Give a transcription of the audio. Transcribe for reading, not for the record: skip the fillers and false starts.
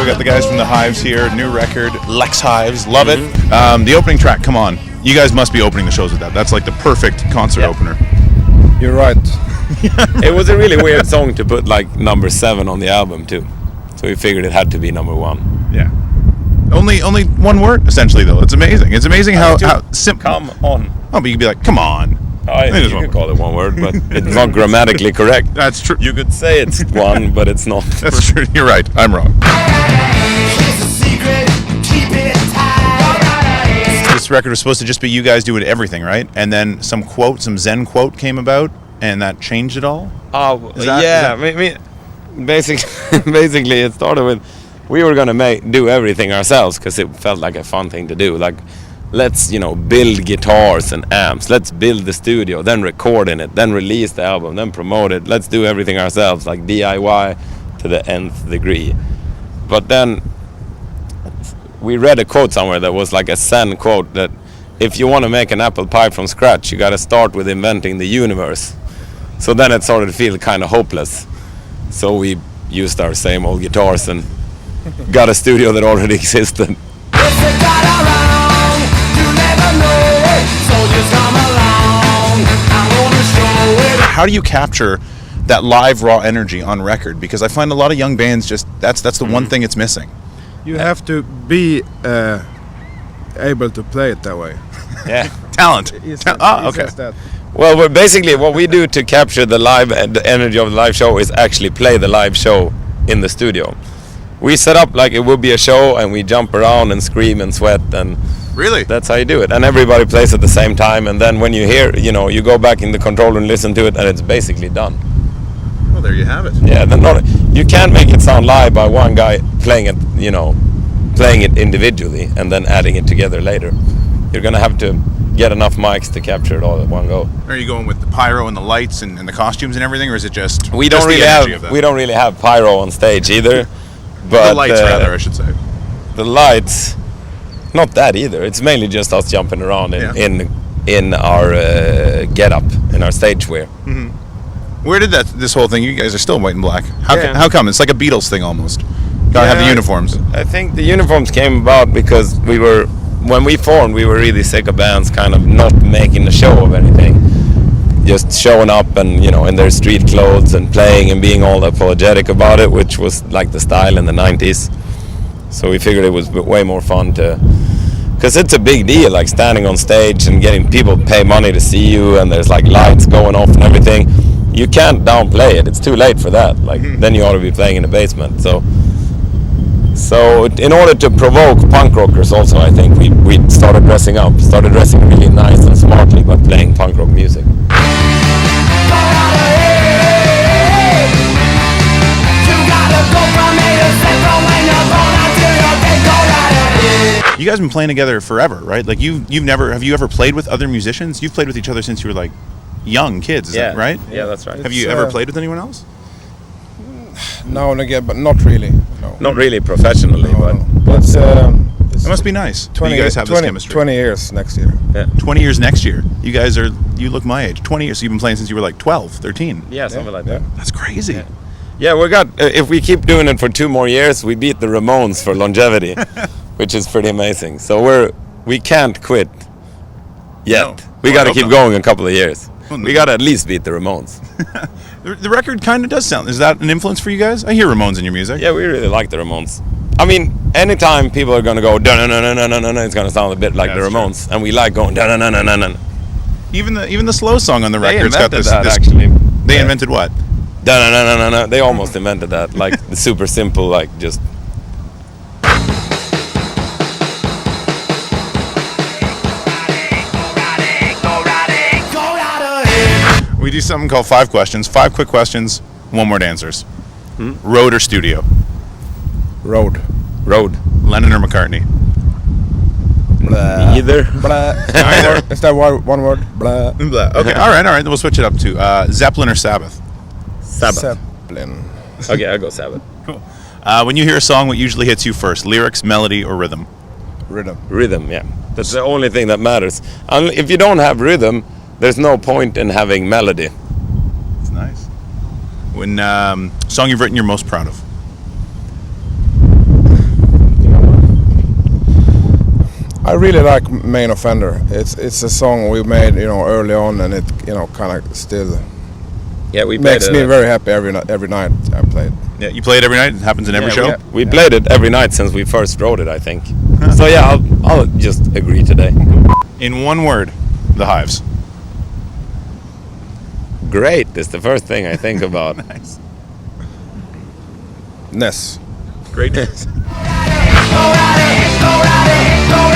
we got the guys from the Hives here. New record, Lex Hives. Love it. The opening track, come on. You guys must be opening the shows with that. That's like the perfect concert opener. You're right. It was a really weird song to put like number 7 on the album too. So we figured it had to be number 1. Yeah. Only one word, essentially, though. It's amazing. It's amazing how simple. Come on. Oh, but you could be like, come on. You can call it one word, but it's not grammatically correct. That's true. You could say it's one, but it's not. That's true. You're right. I'm wrong. This record was supposed to just be you guys doing everything, right? And then some Zen quote came about, and that changed it all? Basically it started with, we were going to do everything ourselves because it felt like a fun thing to do. Like, let's, build guitars and amps. Let's build the studio, then record in it, then release the album, then promote it. Let's do everything ourselves, like DIY to the nth degree. But then we read a quote somewhere that was like a Zen quote that if you want to make an apple pie from scratch, you got to start with inventing the universe. So then it started to feel kind of hopeless. So we used our same old guitars and got a studio that already existed. How do you capture that live raw energy on record? Because I find a lot of young bands that's the one thing it's missing. You have to be able to play it that way. Yeah. Talent. Okay. Well, basically what we do to capture the energy of the live show is actually play the live show in the studio. We set up like it would be a show and we jump around and scream and sweat, and really that's how you do it. And everybody plays at the same time, and then when you hear, you go back in the control and listen to it, and it's basically done. Well, there you have it. Yeah, you can't make it sound live by one guy playing it, playing it individually and then adding it together later. You're gonna have to get enough mics to capture it all at one go. Are you going with the pyro and the lights and the costumes and everything, or is it just we don't really have pyro on stage either? But the lights, rather, I should say. The lights, not that either. It's mainly just us jumping around in our get-up, in our stage wear. Mm-hmm. Where did this whole thing? You guys are still white and black. How come? It's like a Beatles thing almost. Gotta have the uniforms. I think the uniforms came about because when we formed, we were really sick of bands kind of not making a show of anything. Just showing up and, in their street clothes and playing and being all apologetic about it, which was like the style in the 90s. So we figured it was way more fun because it's a big deal, like standing on stage and getting people pay money to see you, and there's like lights going off and everything. You can't downplay it. It's too late for that. Like, then you ought to be playing in the basement. So in order to provoke punk rockers also, I think we started dressing really nice and smartly, but playing punk rock music. You guys have been playing together forever, right? Like have you ever played with other musicians? You've played with each other since you were like young kids, is that right? Yeah, that's right. Have you ever played with anyone else? Now and again, but not really. No. Not really professionally, but it must be nice. 20, you guys have this chemistry. 20 years next year. Yeah. 20 years next year. You look my age. 20 years. So you've been playing since you were like 12, 13. Yeah, something like that. That's crazy. Yeah, if we keep doing it for 2 more years, we beat the Ramones for longevity, which is pretty amazing. So we can't quit yet. No. We got to keep going a couple of years. Well, we got to at least beat the Ramones. The record kind of does sound. Is that an influence for you guys? I hear Ramones in your music. Yeah, we really like the Ramones. I mean, anytime people are going to go da-na-na-na-na-na-na, it's going to sound a bit like the Ramones. True. And we like going da-na-na-na-na-na. Even the slow song on the record's got this. Actually. They invented what? Da-na-na-na-na-na. They almost invented that. Like, super simple, like, just... We do something called 5 questions. 5 quick questions, 1 word answers. Road or studio? Road. Lennon or McCartney? Blah. Either. Blah. Is that one word? Blah. Blah. Okay, all right. Then we'll switch it up to Zeppelin or Sabbath? Zeppelin. Okay, I'll go Sabbath. Cool. When you hear a song, what usually hits you first? Lyrics, melody, or rhythm? Rhythm, yeah. That's the only thing that matters. If you don't have rhythm, there's no point in having melody. It's nice. When song you've written you're most proud of? I really like Main Offender. It's a song we made, early on, and it, kind of still we makes me very happy every night I play it. Yeah, you play it every night. It happens in every show. We played it every night since we first wrote it, I think. So yeah, I'll just agree today. In one word, The Hives. Great is the first thing I think about. Nice. Ness. Great. Go ride it, go ride it, go